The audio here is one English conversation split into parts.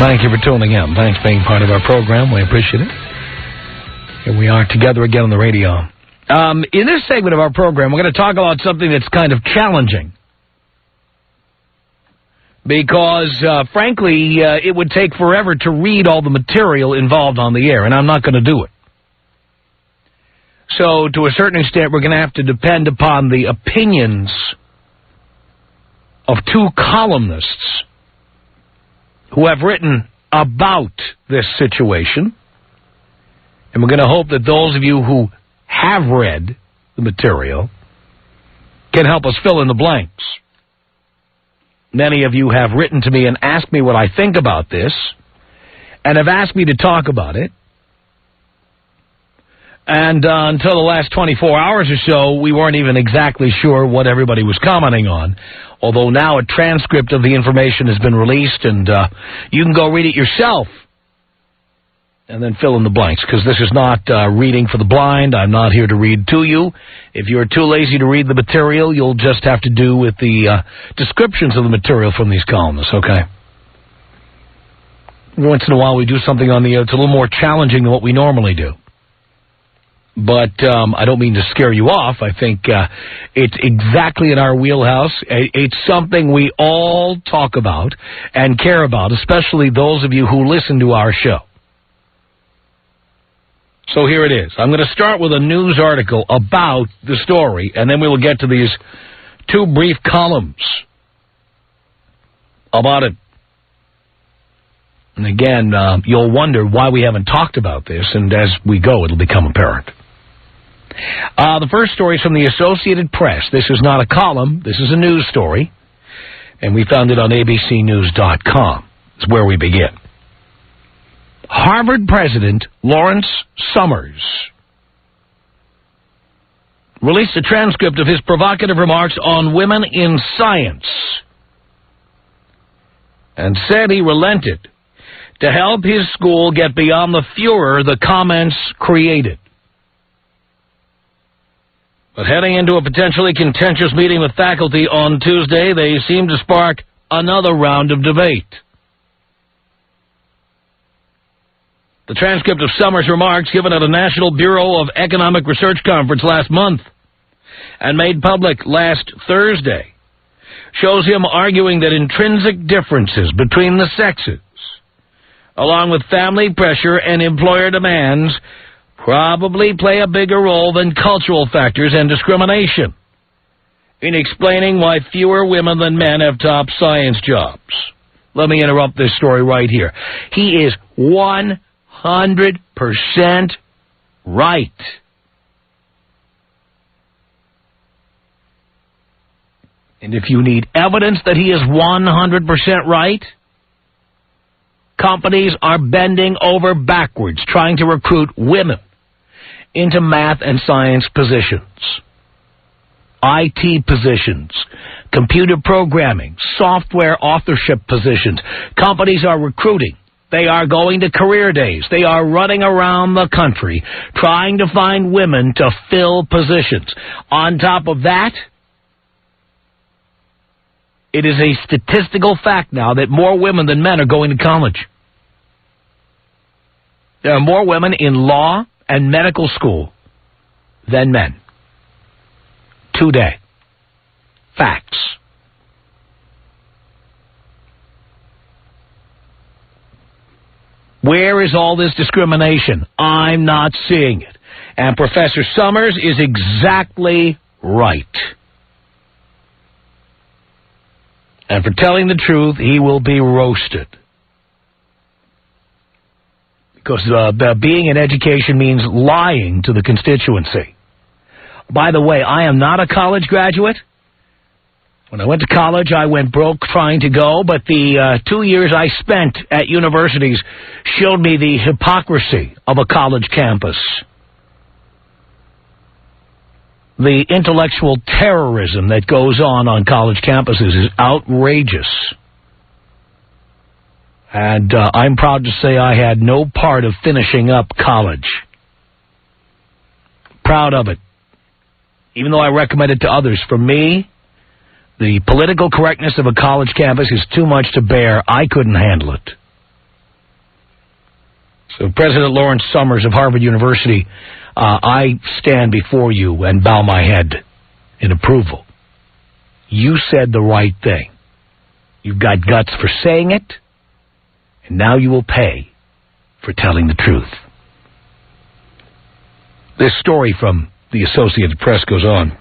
Thank you for tuning in. Thanks for being part of our program. We appreciate it. Here we are together again on the radio. In this segment of our program, we're going to talk about something that's kind of challenging. Because, frankly, it would take forever to read all the material involved on the air, and I'm not going to do it. So, to a certain extent, we're going to have to depend upon the opinions of two columnists who have written about this situation. And we're going to hope that those of you who have read the material can help us fill in the blanks. Many of you have written to me and asked me what I think about this, and have asked me to talk about it. And until the last 24 hours or so, we weren't even exactly sure what everybody was commenting on. Although now a transcript of the information has been released, and you can go read it yourself and then fill in the blanks, because this is not reading for the blind. I'm not here to read to you. If you're too lazy to read the material, you'll just have to do with the descriptions of the material from these columnists, okay? Once in a while we do something on the air that's a little more challenging than what we normally do. But I don't mean to scare you off. I think it's exactly in our wheelhouse. It's something we all talk about and care about, especially those of you who listen to our show. So here it is. I'm going to start with a news article about the story, and then we will get to these two brief columns about it. And again, you'll wonder why we haven't talked about this, and as we go, it'll become apparent. The first story is from the Associated Press. This is not a column. This is a news story, and we found it on abcnews.com. It's where we begin. Harvard President Lawrence Summers released a transcript of his provocative remarks on women in science and said he relented to help his school get beyond the furor the comments created. But heading into a potentially contentious meeting with faculty on Tuesday, they seem to spark another round of debate. The transcript of Summers' remarks given at a National Bureau of Economic Research conference last month and made public last Thursday shows him arguing that intrinsic differences between the sexes, along with family pressure and employer demands, probably play a bigger role than cultural factors and discrimination in explaining why fewer women than men have top science jobs. Let me interrupt this story right here. He is 100% right. And if you need evidence that he is 100% right, companies are bending over backwards trying to recruit women into math and science positions, IT positions, computer programming, software authorship positions. Companies are recruiting. They are going to career days. They are running around the country trying to find women to fill positions. On top of that, it is a statistical fact now that more women than men are going to college. There are more women in law and medical school than men. Today. Facts. Where is all this discrimination? I'm not seeing it. And Professor Summers is exactly right. And for telling the truth, he will be roasted. Because being in education means lying to the constituency. By the way, I am not a college graduate. When I went to college, I went broke trying to go, but the 2 years I spent at universities showed me the hypocrisy of a college campus. The intellectual terrorism that goes on college campuses is outrageous. And I'm proud to say I had no part of finishing up college. Proud of it. Even though I recommend it to others. For me, the political correctness of a college campus is too much to bear. I couldn't handle it. So President Lawrence Summers of Harvard University, I stand before you and bow my head in approval. You said the right thing. You've got guts for saying it, and now you will pay for telling the truth. This story from the Associated Press goes on.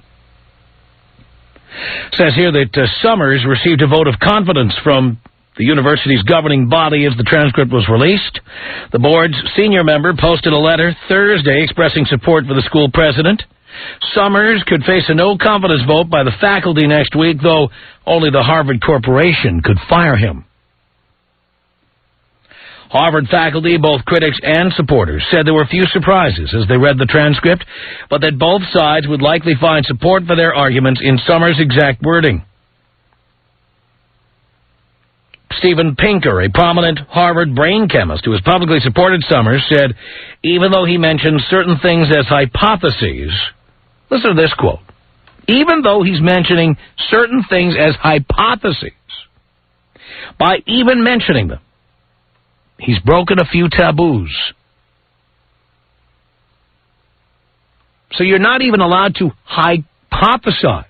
It says here that Summers received a vote of confidence from the university's governing body as the transcript was released. The board's senior member posted a letter Thursday expressing support for the school president. Summers could face a no-confidence vote by the faculty next week, though only the Harvard Corporation could fire him. Harvard faculty, both critics and supporters, said there were few surprises as they read the transcript, but that both sides would likely find support for their arguments in Summers' exact wording. Steven Pinker, a prominent Harvard brain chemist who has publicly supported Summers, said, even though he mentioned certain things as hypotheses, listen to this quote, even though he's mentioning certain things as hypotheses, by even mentioning them, he's broken a few taboos. So you're not even allowed to hypothesize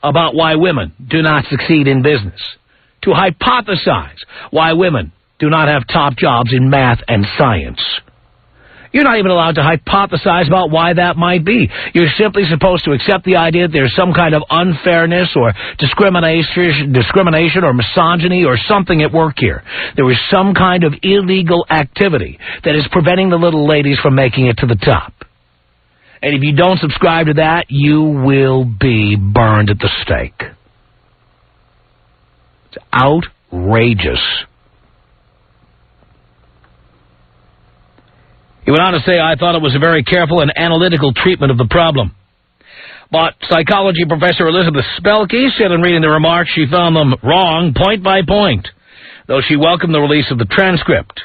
about why women do not succeed in business, to hypothesize why women do not have top jobs in math and science. You're not even allowed to hypothesize about why that might be. You're simply supposed to accept the idea that there's some kind of unfairness or discrimination or misogyny or something at work here. There is some kind of illegal activity that is preventing the little ladies from making it to the top. And if you don't subscribe to that, you will be burned at the stake. It's outrageous. He went on to say, I thought it was a very careful and analytical treatment of the problem. But psychology professor Elizabeth Spelke said in reading the remarks she found them wrong point by point, though she welcomed the release of the transcript.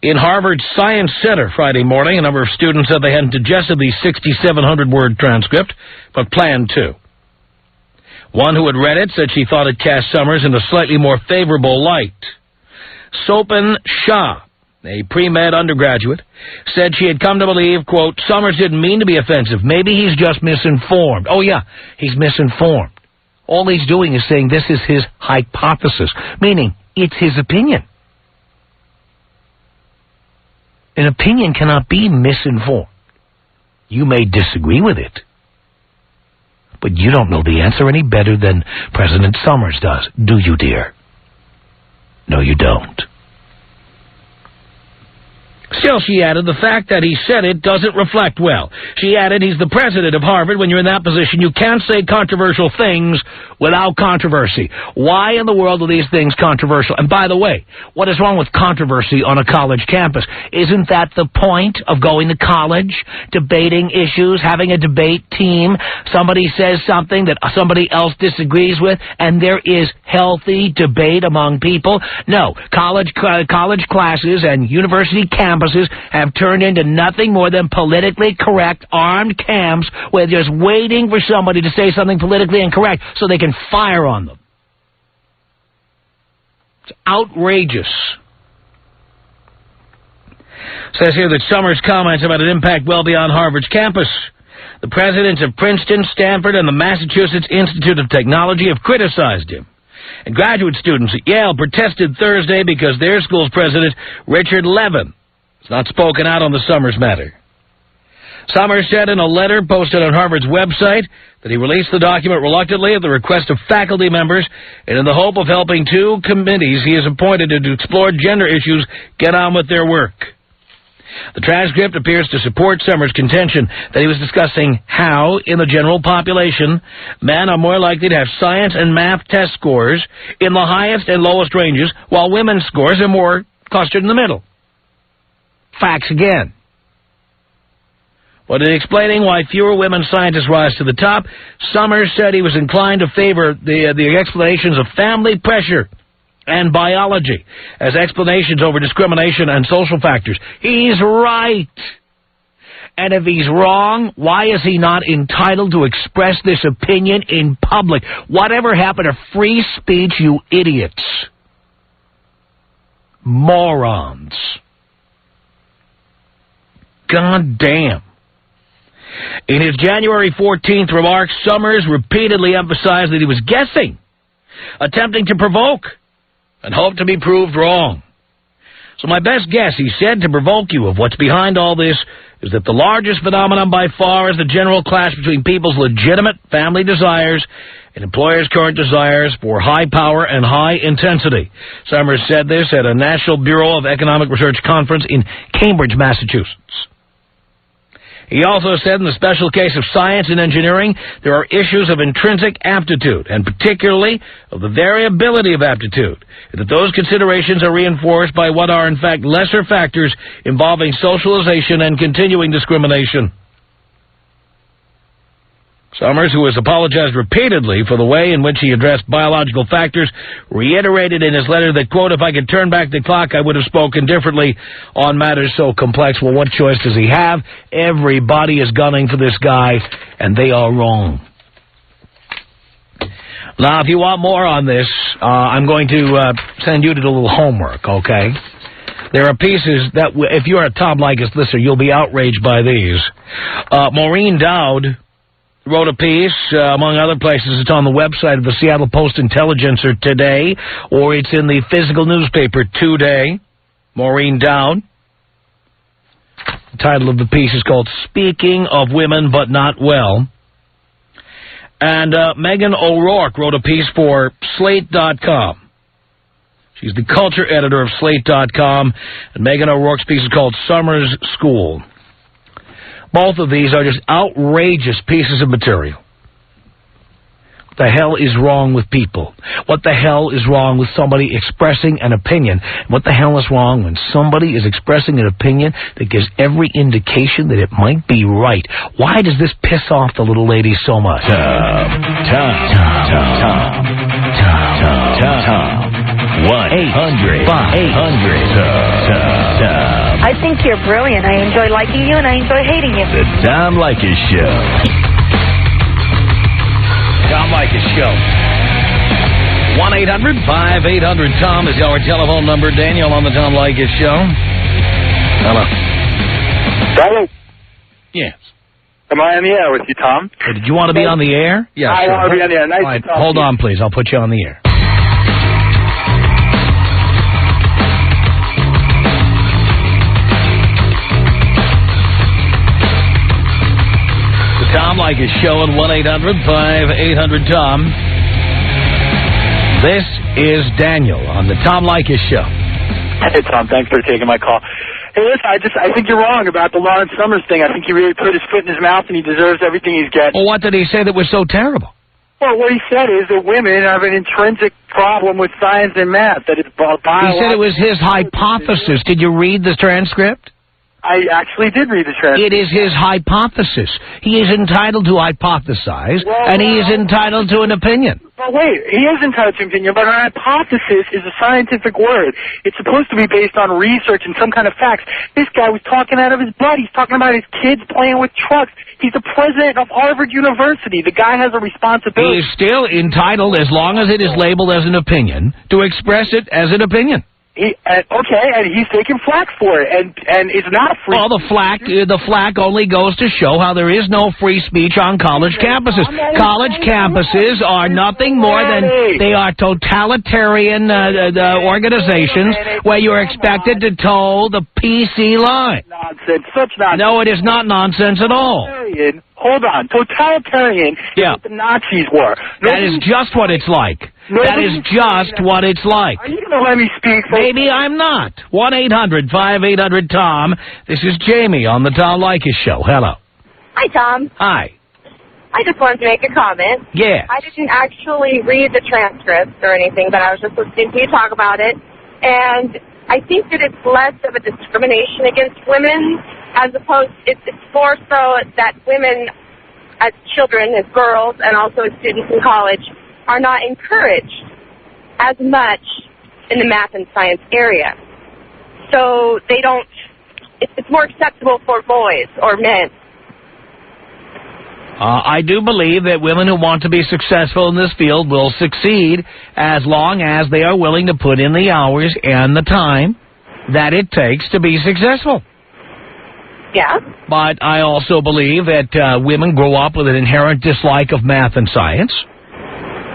In Harvard's Science Center Friday morning, a number of students said they hadn't digested the 6,700-word transcript, but planned to. One who had read it said she thought it cast Summers in a slightly more favorable light. Sopan Shah, a pre-med undergraduate, said she had come to believe, quote, Summers didn't mean to be offensive. Maybe he's just misinformed. Oh, yeah, he's misinformed. All he's doing is saying this is his hypothesis, meaning it's his opinion. An opinion cannot be misinformed. You may disagree with it, but you don't know the answer any better than President Summers does, do you, dear? No, you don't. Still, she added, the fact that he said it doesn't reflect well. She added, he's the president of Harvard. When you're in that position, you can't say controversial things without controversy. Why in the world are these things controversial? And by the way, what is wrong with controversy on a college campus? Isn't that the point of going to college? Debating issues, having a debate team. Somebody says something that somebody else disagrees with, and there is healthy debate among people. No, college classes and university campuses have turned into nothing more than politically correct armed camps where they're just waiting for somebody to say something politically incorrect so they can fire on them. It's outrageous. It says here that Summers' comments about an impact well beyond Harvard's campus. The presidents of Princeton, Stanford, and the Massachusetts Institute of Technology have criticized him. And graduate students at Yale protested Thursday because their school's president, Richard Levin, has not spoken out on the Summers matter. Summers said in a letter posted on Harvard's website that he released the document reluctantly at the request of faculty members and in the hope of helping two committees he has appointed to explore gender issues get on with their work. The transcript appears to support Summers' contention that he was discussing how, in the general population, men are more likely to have science and math test scores in the highest and lowest ranges, while women's scores are more clustered in the middle. Facts again. But in explaining why fewer women scientists rise to the top, Summers said he was inclined to favor the explanations of family pressure and biology as explanations over discrimination and social factors. He's right. And if he's wrong, why is he not entitled to express this opinion in public? Whatever happened to free speech, you idiots? Morons. God damn. In his January 14th remarks, Summers repeatedly emphasized that he was guessing, attempting to provoke, and hoped to be proved wrong. So my best guess, he said, to provoke you of what's behind all this is that the largest phenomenon by far is the general clash between people's legitimate family desires and employers' current desires for high power and high intensity. Summers said this at a National Bureau of Economic Research conference in Cambridge, Massachusetts. He also said in the special case of science and engineering, there are issues of intrinsic aptitude, and particularly of the variability of aptitude, and that those considerations are reinforced by what are in fact lesser factors involving socialization and continuing discrimination. Summers, who has apologized repeatedly for the way in which he addressed biological factors, reiterated in his letter that, quote, if I could turn back the clock, I would have spoken differently on matters so complex. Well, what choice does he have? Everybody is gunning for this guy, and they are wrong. Now, if you want more on this, I'm going to send you to do a little homework, okay? There are pieces that, if you're a Tom Leykis listener, you'll be outraged by these. Maureen Dowd wrote a piece, among other places. It's on the website of the Seattle Post-Intelligencer today, or it's in the physical newspaper today. Maureen Dowd. The title of the piece is called Speaking of Women But Not Well. And Megan O'Rourke wrote a piece for Slate.com. She's the culture editor of Slate.com, and Megan O'Rourke's piece is called Summer's School. Both of these are just outrageous pieces of material. What the hell is wrong with people? What the hell is wrong with somebody expressing an opinion? What the hell is wrong when somebody is expressing an opinion that gives every indication that it might be right? Why does this piss off the little lady so much? Tom. 1-800-5800-TOM. I think you're brilliant. I enjoy liking you and I enjoy hating you. The Tom Leykis Show. Tom Leykis Show. 1-800-5800-TOM is our telephone number. Daniel on the Tom Leykis Show. Hello. Hello. Yes. Am I on the air with you, Tom? Hey, did you want to be on the air? Yeah, I sure. want to be on the air. Nice All right, to talk hold to you. on, please. I'll put you on the air. Tom Leykis Show at 1-800-5800-TOM. This is Daniel on the Tom Leykis Show. Hey, Tom, thanks for taking my call. Hey, listen, I think you're wrong about the Lawrence Summers thing. I think he really put his foot in his mouth and he deserves everything he's getting. Well, what did he say that was so terrible? Well, what he said is that women have an intrinsic problem with science and math. That it's biological. He said it was his hypothesis. Did you read the transcript? I actually did read the transcript. It is his hypothesis. He is entitled to hypothesize, and he is entitled to an opinion. Well, wait, he is entitled to an opinion, but an hypothesis is a scientific word. It's supposed to be based on research and some kind of facts. This guy was talking out of his butt. He's talking about his kids playing with trucks. He's the president of Harvard University. The guy has a responsibility. He is still entitled, as long as it is labeled as an opinion, to express it as an opinion. And he's taking flack for it, and it's not free. Well, the flack only goes to show how there is no free speech on college campuses. College campuses are nothing more than they are totalitarian organizations where you're expected to toe the PC line. Nonsense, such nonsense. No, it is not nonsense at all. Hold on, totalitarian is what the Nazis were. That is just what it's like. That is just what it's like. Are you going to let me speak? Maybe I'm not. 1-800-5800-TOM. This is Jamie on the Tom Leykis Show. Hello. Hi, Tom. Hi. I just wanted to make a comment. Yeah. I didn't actually read the transcript or anything, but I was just listening to you talk about it. And I think that it's less of a discrimination against women as opposed, it's more so that women as children, as girls, and also as students in college are not encouraged as much in the math and science area. So they don't, it's more acceptable for boys or men. I do believe that women who want to be successful in this field will succeed as long as they are willing to put in the hours and the time that it takes to be successful. Yeah. But I also believe that women grow up with an inherent dislike of math and science.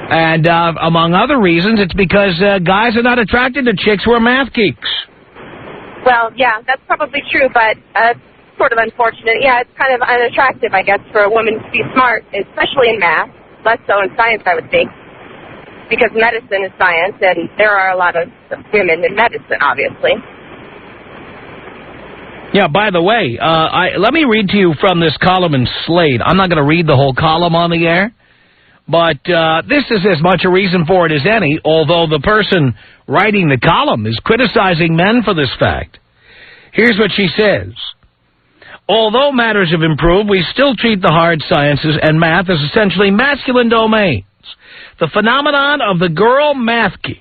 And among other reasons, it's because guys are not attracted to chicks who are math geeks. Well, yeah, that's probably true, but sort of unfortunate. Yeah, it's kind of unattractive, I guess, for a woman to be smart, especially in math. Less so in science, I would think, because medicine is science, and there are a lot of women in medicine, obviously. Yeah, by the way, let me read to you from this column in Slate. I'm not going to read the whole column on the air, but this is as much a reason for it as any, although the person writing the column is criticizing men for this fact. Here's what she says. Although matters have improved, we still treat the hard sciences and math as essentially masculine domains. The phenomenon of the girl math geek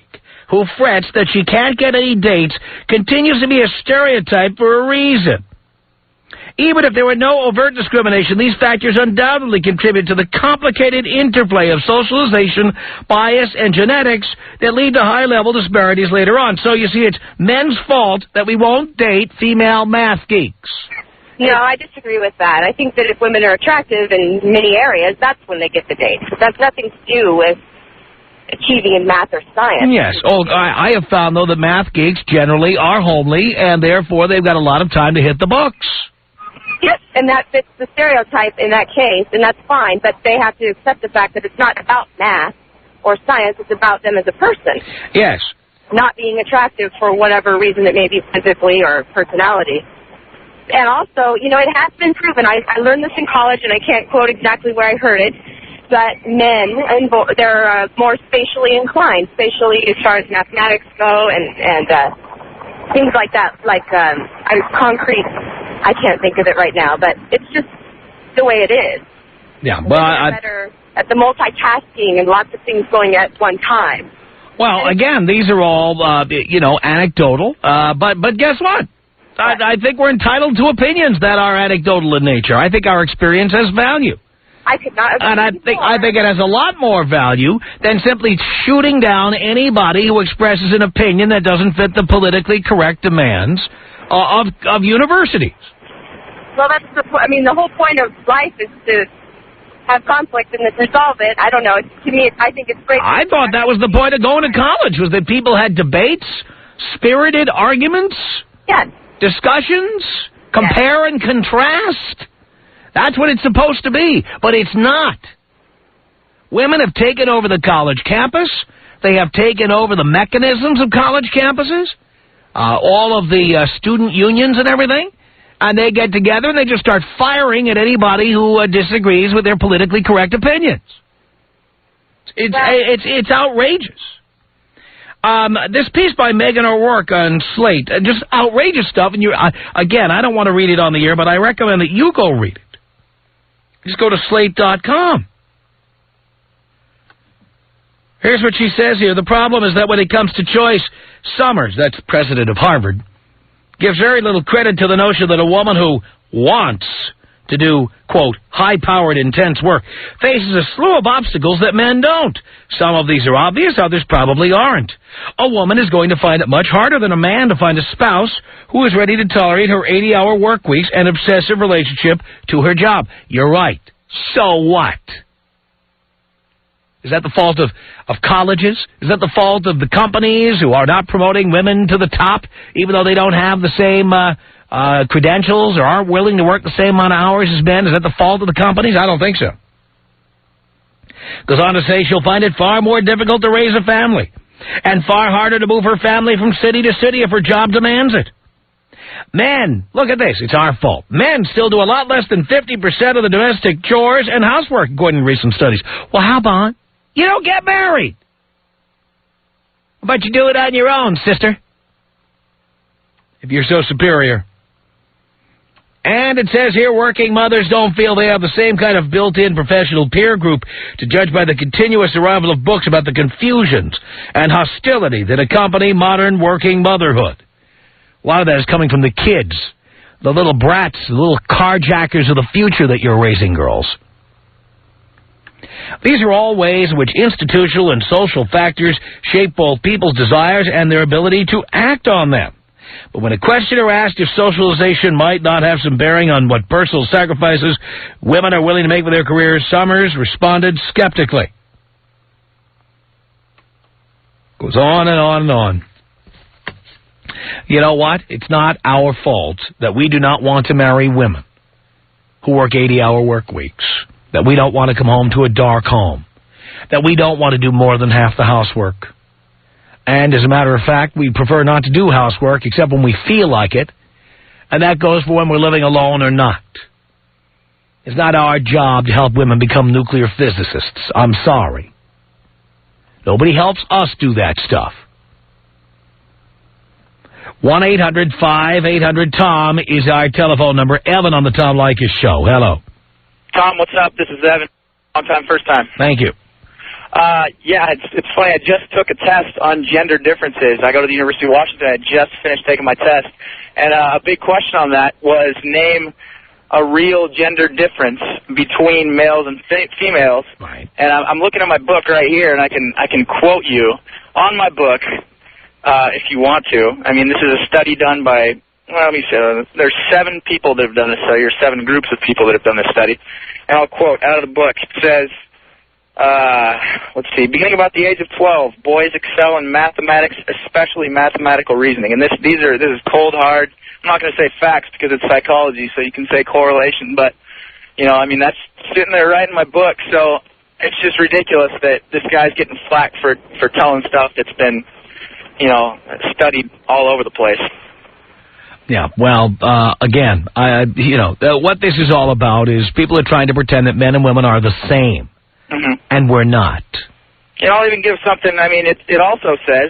who frets that she can't get any dates continues to be a stereotype for a reason. Even if there were no overt discrimination, these factors undoubtedly contribute to the complicated interplay of socialization, bias, and genetics that lead to high-level disparities later on. So, you see, it's men's fault that we won't date female math geeks. No, I disagree with that. I think that if women are attractive in many areas, that's when they get the dates. That's nothing to do with achieving in math or science. Yes. Oh, I have found, though, that math geeks generally are homely, and therefore they've got a lot of time to hit the books. Yes, and that fits the stereotype in that case, and that's fine, but they have to accept the fact that it's not about math or science, it's about them as a person. Yes. Not being attractive for whatever reason it may be, physically or personality. And also, you know, it has been proven, I learned this in college, and I can't quote exactly where I heard it, but men, they're more spatially inclined, spatially as far as mathematics go, and things like that, like concrete. I can't think of it right now, but it's just the way it is. Yeah, well, I'm better at the multitasking and lots of things going at one time. Well, again, these are all, anecdotal, but guess what? I think we're entitled to opinions that are anecdotal in nature. I think our experience has value. I could not agree And I think it has a lot more value than simply shooting down anybody who expresses an opinion that doesn't fit the politically correct demands of universities. Well, that's the whole point of life is to have conflict and to resolve it. I don't know. To me, I think it's great. I thought that was the point of going to college, was that people had debates, spirited arguments, yes, discussions, compare and contrast. That's what it's supposed to be, but it's not. Women have taken over the college campus. They have taken over the mechanisms of college campuses, all of the student unions and everything, and they get together and they just start firing at anybody who disagrees with their politically correct opinions. It's outrageous. This piece by Megan O'Rourke on Slate, just outrageous stuff. And again, I don't want to read it on the air, but I recommend that you go read it. Just go to Slate.com. Here's what she says here. The problem is that when it comes to choice, Summers, that's president of Harvard, gives very little credit to the notion that a woman who wants to do, quote, high-powered, intense work faces a slew of obstacles that men don't. Some of these are obvious, others probably aren't. A woman is going to find it much harder than a man to find a spouse who is ready to tolerate her 80-hour work weeks and obsessive relationship to her job. You're right. So what? Is that the fault of colleges? Is that the fault of the companies who are not promoting women to the top, even though they don't have the same credentials or aren't willing to work the same amount of hours as men? Is that the fault of the companies? I don't think so. Goes on to say she'll find it far more difficult to raise a family and far harder to move her family from city to city if her job demands it. Men, look at this, it's our fault. Men still do a lot less than 50% of the domestic chores and housework, according to recent studies. Well, how about you don't get married? But you do it on your own, sister, if you're so superior. And it says here, working mothers don't feel they have the same kind of built-in professional peer group to judge by the continuous arrival of books about the confusions and hostility that accompany modern working motherhood. A lot of that is coming from the kids, the little brats, the little carjackers of the future that you're raising, girls. These are all ways in which institutional and social factors shape both people's desires and their ability to act on them. But when a questioner asked if socialization might not have some bearing on what personal sacrifices women are willing to make for their careers, Summers responded skeptically. Goes on and on and on. You know what? It's not our fault that we do not want to marry women who work 80-hour work weeks, that we don't want to come home to a dark home, that we don't want to do more than half the housework. And as a matter of fact, we prefer not to do housework except when we feel like it, and that goes for when we're living alone or not. It's not our job to help women become nuclear physicists. I'm sorry. Nobody helps us do that stuff. 1-800-5800-TOM is our telephone number. Evan on the Tom Leykis Show. Hello. Tom, what's up? This is Evan. Long time, first time. Thank you. Yeah, it's funny. I just took a test on gender differences. I go to the University of Washington. I just finished taking my test. And a big question on that was name a real gender difference between males and females. Right. And I'm looking at my book right here, and I can quote you on my book if you want to. I mean, this is a study done by, well, let me say, there's 7 people that have done this study, or 7 groups of people that have done this study. And I'll quote out of the book. It says, let's see, beginning about the age of 12, boys excel in mathematics, especially mathematical reasoning. And this is cold, hard. I'm not going to say facts because it's psychology, so you can say correlation. But, you know, I mean, that's sitting there right in my book. So it's just ridiculous that this guy's getting flack for telling stuff that's been, you know, studied all over the place. Yeah, well, again, what this is all about is people are trying to pretend that men and women are the same, and we're not. And I'll even give something, I mean, it also says,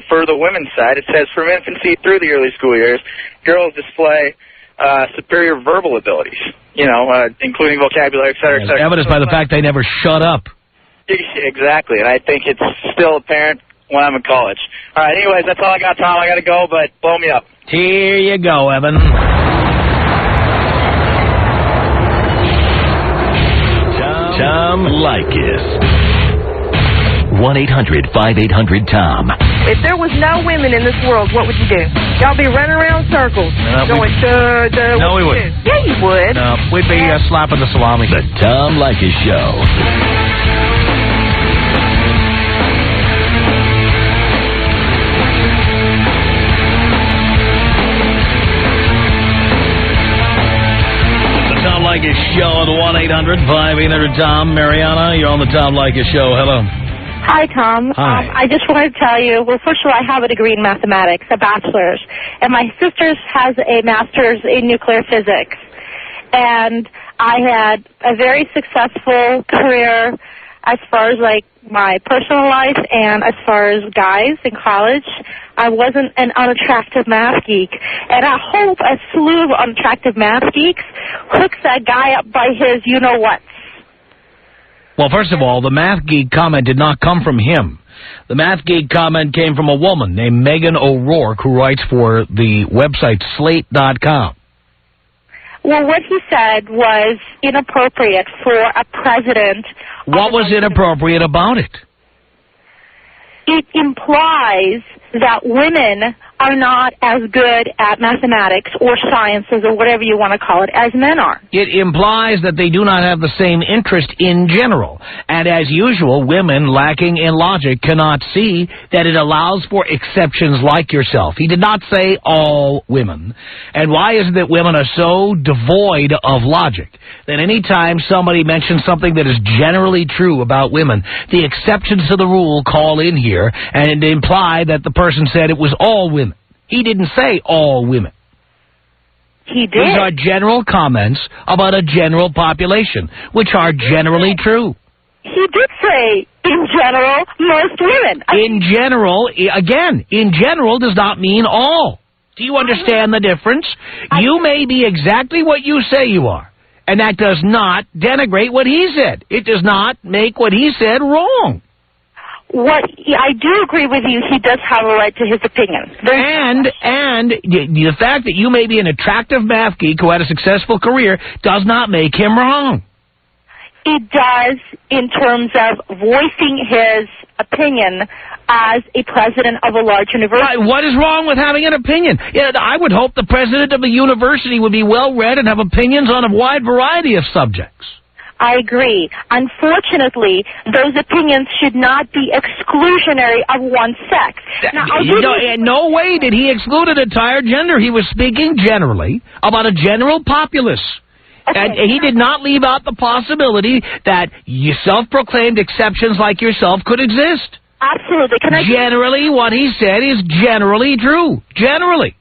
for the women's side, it says from infancy through the early school years, girls display superior verbal abilities, you know, including vocabulary, et cetera, et cetera. Evidenced by the fact they never shut up. Exactly, and I think it's still apparent when I'm in college. All right, anyways, that's all I got, Tom. I got to go, but blow me up. Here you go, Evan. Tom Leykis. 1-800-5800-TOM. If there was no women in this world, what would you do? Y'all be running around circles. No, we wouldn't. Yeah, you would. No, we'd be slapping the salami. The Tom Leykis Show. Tom Leykis Show at 1-800-5800-TOM. Mariana, you're on the Tom Leykis Show. Hello. Hi, Tom. Hi. I just wanted to tell you, well, first of all, I have a degree in mathematics, a bachelor's, and my sister has a master's in nuclear physics. And I had a very successful career as far as, like, my personal life and as far as guys in college. I wasn't an unattractive math geek. And I hope a slew of unattractive math geeks hooks that guy up by his you-know-what. Well, first of all, the math geek comment did not come from him. The math geek comment came from a woman named Megan O'Rourke, who writes for the website Slate.com. Well, what he said was inappropriate for a president. What was inappropriate about it? It implies that women are not as good at mathematics or sciences or whatever you want to call it as men are. It implies that they do not have the same interest in general. And as usual, women lacking in logic cannot see that it allows for exceptions like yourself. He did not say all women. And why is it that women are so devoid of logic that any time somebody mentions something that is generally true about women, the exceptions to the rule call in here and imply that the person said it was all women. He didn't say all women. He did. These are general comments about a general population, which are generally true. He did say, in general, most women. In general, again, in general does not mean all. Do you understand the difference? You may be exactly what you say you are, and that does not denigrate what he said. It does not make what he said wrong. I do agree with you. He does have a right to his opinion. And the fact that you may be an attractive math geek who had a successful career does not make him wrong. it does in terms of voicing his opinion as a president of a large university. Right. What is wrong with having an opinion? Yeah, I would hope the president of a university would be well-read and have opinions on a wide variety of subjects. I agree. Unfortunately, those opinions should not be exclusionary of one sex. Now, in no way did he exclude an entire gender. He was speaking generally about a general populace. Okay. And he did not leave out the possibility that self-proclaimed exceptions like yourself could exist. Absolutely. Generally, what he said is generally true. Generally.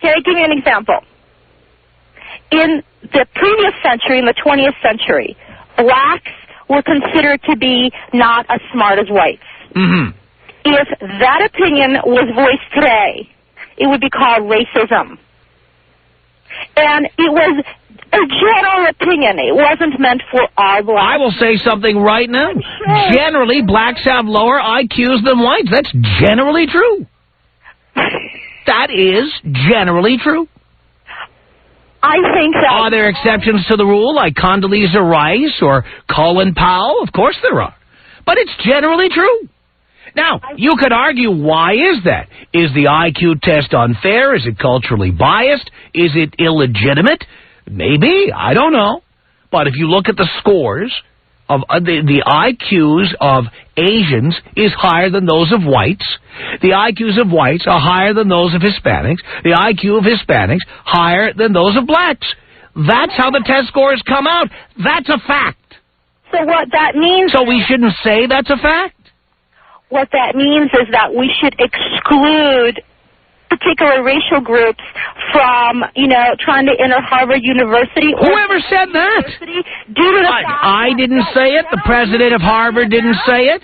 Can I give you an example? In the previous century, in the 20th century, blacks were considered to be not as smart as whites. Mm-hmm. If that opinion was voiced today, it would be called racism. And it was a general opinion. It wasn't meant for all blacks. I will say something right now. Sure. Generally, blacks have lower IQs than whites. That's generally true. That is generally true. I think that... Are there exceptions to the rule, like Condoleezza Rice or Colin Powell? Of course there are. But it's generally true. Now, you could argue, why is that? Is the IQ test unfair? Is it culturally biased? Is it illegitimate? Maybe. I don't know. But if you look at the scores of the IQs of Asians is higher than those of whites. The IQs of whites are higher than those of Hispanics. The IQ of Hispanics higher than those of blacks. That's how the test scores come out. That's a fact. So what that means... So we shouldn't say that's a fact? What that means is that we should exclude particular racial groups from, trying to enter Harvard University. Whoever said that? Due to the fact I didn't say it. The president of Harvard didn't say it.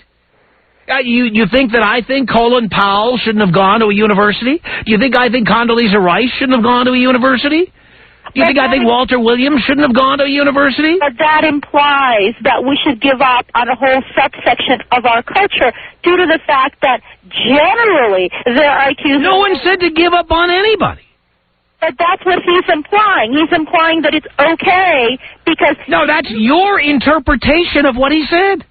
You think that I think Colin Powell shouldn't have gone to a university? Do you think I think Condoleezza Rice shouldn't have gone to a university? Do you think I think Walter Williams shouldn't have gone to a university? But that implies that we should give up on a whole subsection of our culture due to the fact that generally their IQs... No one said to give up on anybody. But that's what he's implying. He's implying that it's okay because... No, that's your interpretation of what he said.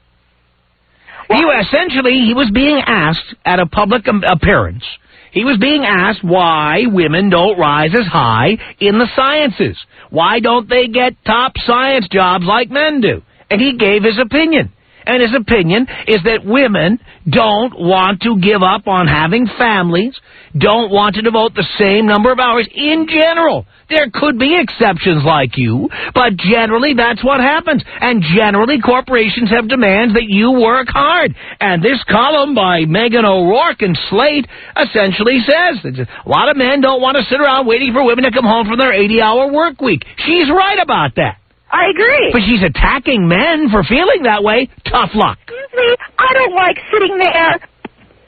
Essentially, he was being asked at a public appearance... He was being asked why women don't rise as high in the sciences. Why don't they get top science jobs like men do? And he gave his opinion. And his opinion is that women don't want to give up on having families, don't want to devote the same number of hours in general. There could be exceptions like you, but generally that's what happens. And generally corporations have demands that you work hard. And this column by Megan O'Rourke in Slate essentially says that a lot of men don't want to sit around waiting for women to come home from their 80-hour work week. She's right about that. I agree. But she's attacking men for feeling that way. Tough luck. Excuse me, I don't like sitting there.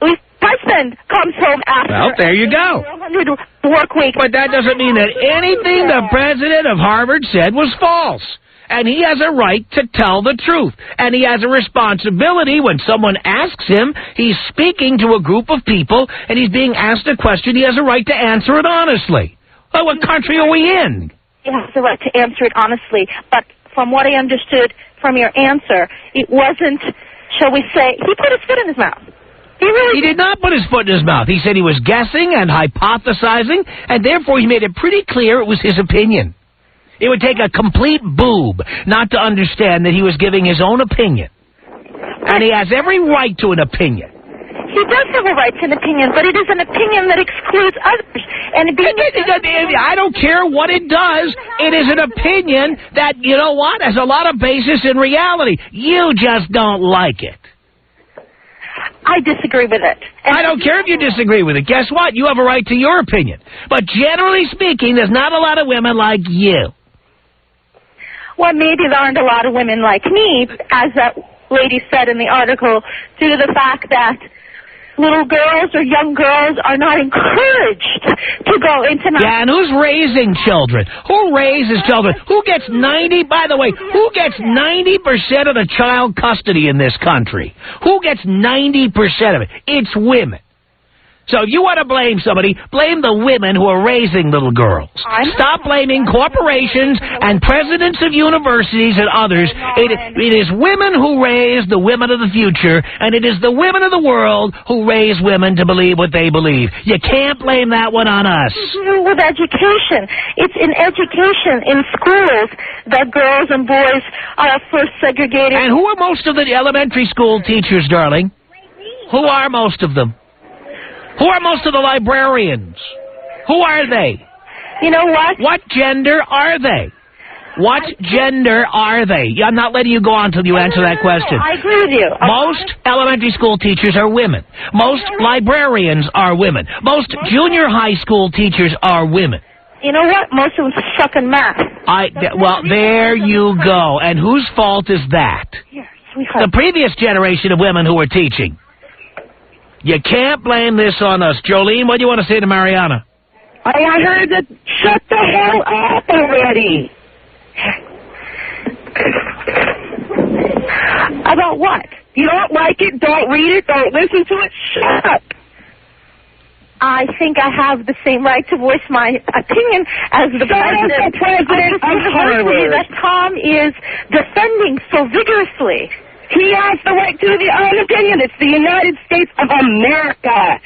My husband comes home after... Well, there you go. 100 work week. But that doesn't mean that anything the president of Harvard said was false. And he has a right to tell the truth. And he has a responsibility when someone asks him, he's speaking to a group of people, and he's being asked a question, he has a right to answer it honestly. Well, what country are we in? He has the right to answer it honestly. But from what I understood from your answer, it wasn't, shall we say, he put his foot in his mouth. He did not put his foot in his mouth. He said he was guessing and hypothesizing, and therefore he made it pretty clear it was his opinion. It would take a complete boob not to understand that he was giving his own opinion. And he has every right to an opinion. He does have a right to an opinion, but it is an opinion that excludes others. And I don't care what it does. It is an opinion that, you know what, has a lot of basis in reality. You just don't like it. I disagree with it. And I don't care if you disagree with it. Guess what? You have a right to your opinion. But generally speaking, there's not a lot of women like you. Well, maybe there aren't a lot of women like me, as that lady said in the article, due to the fact that little girls or young girls are not encouraged to go into... Yeah, and who's raising children? Who raises children? Who gets 90... By the way, who gets 90% of the child custody in this country? Who gets 90% of it? It's women. So if you want to blame somebody, blame the women who are raising little girls. Stop blaming corporations and presidents of universities and others. It is women who raise the women of the future, and it is the women of the world who raise women to believe what they believe. You can't blame that one on us. With education. It's in education, in schools, that girls and boys are first segregated. And who are most of the elementary school teachers, darling? Who are most of them? Who are most of the librarians? Who are they? You know what? What gender are they? What gender are they? I'm not letting you go on until you answer that question. I agree with you. Most elementary school teachers are women. Most librarians are women. Most junior high school teachers are women. You know what? Most of them suck in math. Well, there you go. And whose fault is that? The previous generation of women who were teaching. You can't blame this on us. Jolene, what do you want to say to Mariana? I heard that. Shut the hell up already. About what? You don't like it, don't read it, don't listen to it, shut up. I think I have the same right to voice my opinion as the president of Harvard that Tom is defending so vigorously. He has the right to his own opinion. It's the United States of America.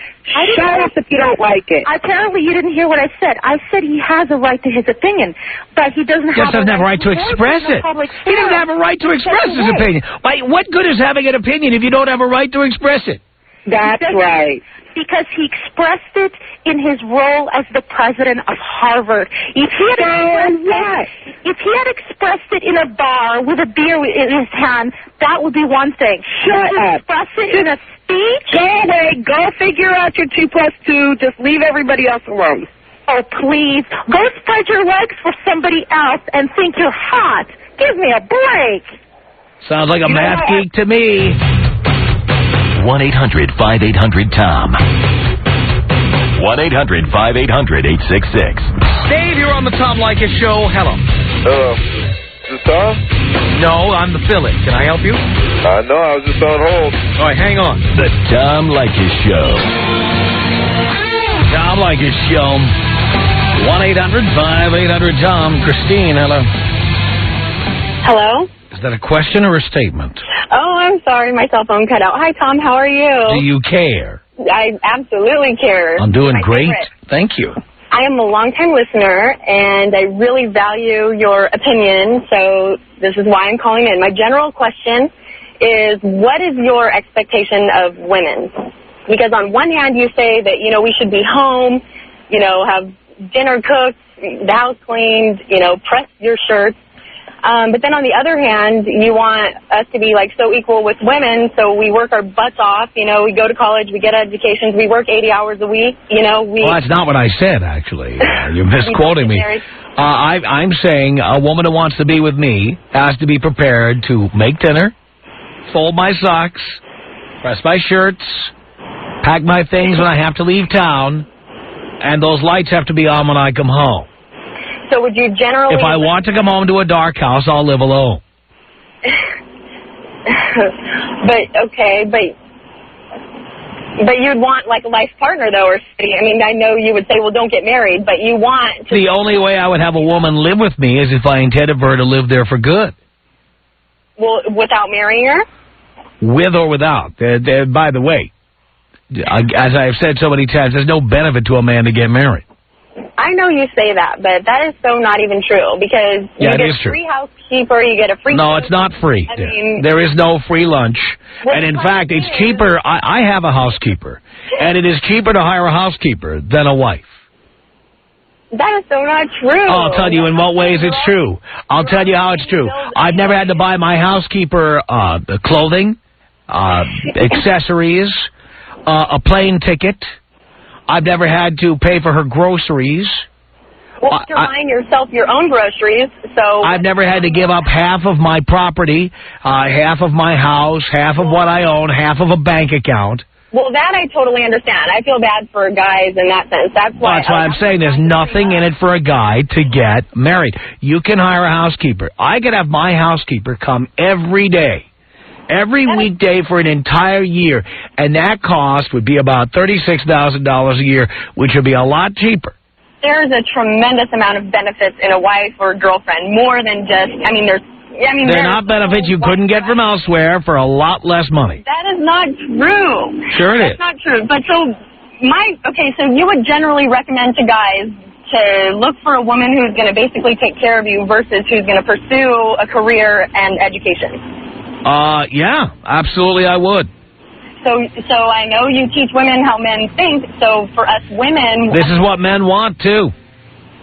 Shut up if you don't like it. Apparently you didn't hear what I said. I said he has a right to his opinion, but he doesn't have a right to express it. He doesn't have a right to express his opinion. What good is having an opinion if you don't have a right to express it? That's right. Because he expressed it in his role as the president of Harvard. If he had expressed it in a bar with a beer in his hand, that would be one thing. Shut up. Express it in a speech? Go away. Go figure out your 2 + 2. Just leave everybody else alone. Oh, please. Go spread your legs for somebody else and think you're hot. Give me a break. Sounds like a math geek to me. 1-800-5800-TOM. 1-800-5800-866. Dave, you're on the Tom Leykis Show. Hello. Hello. Is this Tom? No, I'm the Philly. Can I help you? No, I was just on hold. All right, hang on. The Tom Leykis Show. Tom Leykis Show. 1-800-5800-TOM. Christine, hello. Hello? Is that a question or a statement? Oh, I'm sorry. My cell phone cut out. Hi, Tom. How are you? Do you care? I absolutely care. I'm doing great. Favorite. Thank you. I am a longtime listener, and I really value your opinion, so this is why I'm calling in. My general question is, what is your expectation of women? Because on one hand, you say that, we should be home, have dinner cooked, the house cleaned, press your shirts. But then on the other hand, you want us to be so equal with women, so we work our butts off, we go to college, we get educations, we work 80 hours a week, Well, that's not what I said, actually. You're misquoting me. I'm saying a woman who wants to be with me has to be prepared to make dinner, fold my socks, press my shirts, pack my things when I have to leave town, and those lights have to be on when I come home. So would you generally... If I want to come home to a dark house, I'll live alone. But you'd want, a life partner, though, or... I know you would say, well, don't get married, but you want... The only way I would have a woman live with me is if I intended for her to live there for good. Well, without marrying her? With or without. By the way, as I have said so many times, there's no benefit to a man to get married. I know you say that, but that is so not even true, because you get a free housekeeper, you get a free... No, it's not free. There is no free lunch. And in fact, it's cheaper. I have a housekeeper, and it is cheaper to hire a housekeeper than a wife. That is so not true. I'll tell you in what ways it's true. I'll tell you how it's true. I've never had to buy my housekeeper clothing, accessories, a plane ticket. I've never had to pay for her groceries. Well, you're buying yourself your own groceries, so... I've never had to give up half of my property, half of my house, half of what I own, half of a bank account. Well, that I totally understand. I feel bad for guys in that sense. That's why I'm saying there's nothing in it for a guy to get married. You can hire a housekeeper. I could have my housekeeper come every day every weekday for an entire year, and that cost would be about $36,000 a year, which would be a lot cheaper. There's a tremendous amount of benefits in a wife or girlfriend, more than just, they're not benefits you couldn't get from elsewhere for a lot less money. That is not true. Sure it is. That's not true. But so you would generally recommend to guys to look for a woman who's going to basically take care of you versus who's going to pursue a career and education. Yeah, absolutely I would. So I know you teach women how men think, so for us women... This is what men want, too.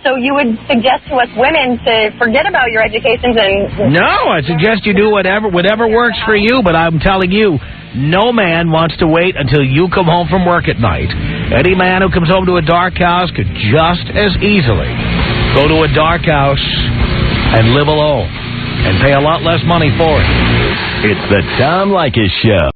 So you would suggest to us women to forget about your educations and... No, I suggest you do whatever works for you, but I'm telling you, no man wants to wait until you come home from work at night. Any man who comes home to a dark house could just as easily go to a dark house and live alone and pay a lot less money for it. It's the Tom Leykis Show.